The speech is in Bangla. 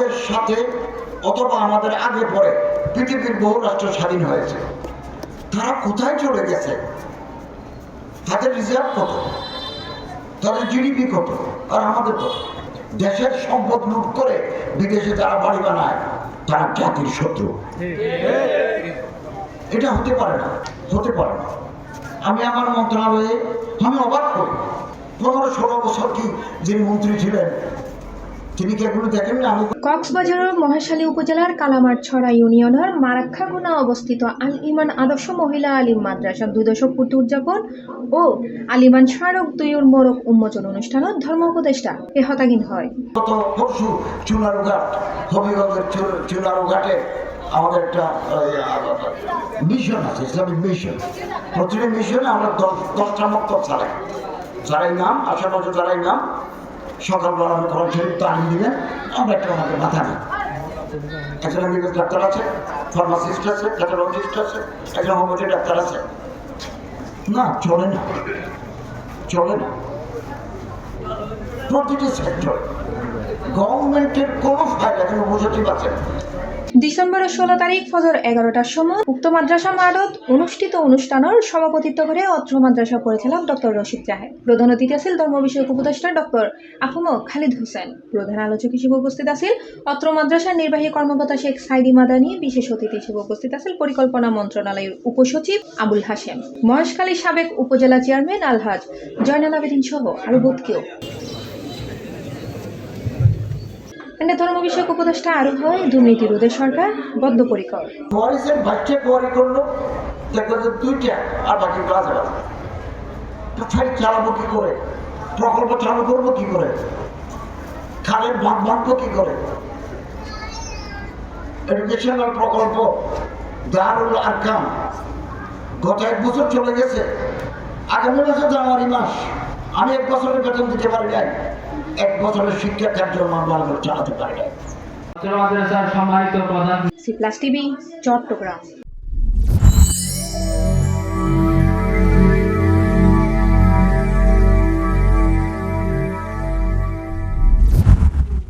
আমাদের সাথে অথবা আমাদের আগে পরে পৃথিবীর বহু রাষ্ট্র স্বাধীন হয়েছে, তারা কোথায় চলে গেছে? তাদের রিজার্ভ কত, তাদের জিডিপি কত, আর আমাদের কত? দেশের সম্পদ লুট করে বিদেশে যারা বাড়ি বানায় তারা জাতির শত্রু। এটা হতে পারে না, হতে পারে না। আমি আমার মন্ত্রণালয়ে আমি অবাক করি, 15-16 বছর কি যিনি মন্ত্রী ছিলেন তিনি কি এগুলো দেখেন না? কক্সবাজারের মহেশখালী উপজেলার কালামারছড়া ইউনিয়নের মারাক্কাগুনা অবস্থিত আল ইমান আদর্শ মহিলা আলিম মাদ্রাসার 2 দশক পূর্তি উদযাপন ও আলিমান স্মারক 2 মোড়ক উন্মোচন অনুষ্ঠানত ধর্ম উপদেষ্টা হতাগিন হয়। গত পরশু চুনারুঘাট, হবিগঞ্জের চুনারুঘাটে আমাদের একটা মিশন আছে, ইসলামিক মিশন। প্রতিটি মিশনে আমরা 10টা মক্তব চালাই, যারাই নাম আশেপাশে যারাই নাম সকালবেলা আমি কোরআন শরীফ তালিম দিবেন, আমরা একটা ওনাকে মাথা নিই। একজন এমবিবিএস ডাক্তার আছে, ফার্মাসিস্ট আছে, প্যাথোলজিস্ট আছে, একজন হোমিওপ্যাথি ডাক্তার আছে। না, চলে না, চলে না। প্রতিটি সেক্টর গভর্নমেন্টের কোনো ফায়দা কিন্তু পজিটিভ আছে। ডিসেম্বরের 16 তারিখ ফজর 11টার সময় উক্ত মাদ্রাসা মাঠত অনুষ্ঠিত অনুষ্ঠানের সভাপতিত্ব করে অত্র মাদ্রাসা পরিচালক ডক্টর রশিদ জাহেদ, প্রধান অতিথি আছিল ধর্ম বিষয়ক উপদেষ্টা ডক্টর আফম খালিদ হোসেন। প্রধান আলোচক হিসেবে উপস্থিত আছিল অত্র মাদ্রাসার নির্বাহী কর্মকর্তা শেখ সাইদি মাদানী। বিশেষ অতিথি হিসেবে উপস্থিত আছিল পরিকল্পনা মন্ত্রণালয়ের উপসচিব আবুল হাশেম, মহেশখালী সাবেক উপজেলা চেয়ারম্যান আলহাজ জয়নাল আবেদিন সহ আরো বহুত কেউ। ধর্ম বিষয়ক উপদেষ্টা আরো হয় দুর্নীতি রোধে সরকার বদ্ধপরিকর। ওয়ারিসের বাচ্চা কোয়ারি করলো, দেখলো যে 2টা আর বাকি কাজ আছে। কোথায় চালাবো কি করে, প্রকল্প চালু করবো কি করে, খালের ভাগ ভাঙবো কি করে, এডুকেশনাল প্রকল্প দারুল আরকাম গত 1 বছর চলে গেছে। আগামী মাসে জানুয়ারি মাস আমি 1 বছরের বেতন দিতে পারি নাই, 1 বছরের শিক্ষা কার্যক্রম আমরা চালাতে পারি নাই। C plus TV, Chittagong.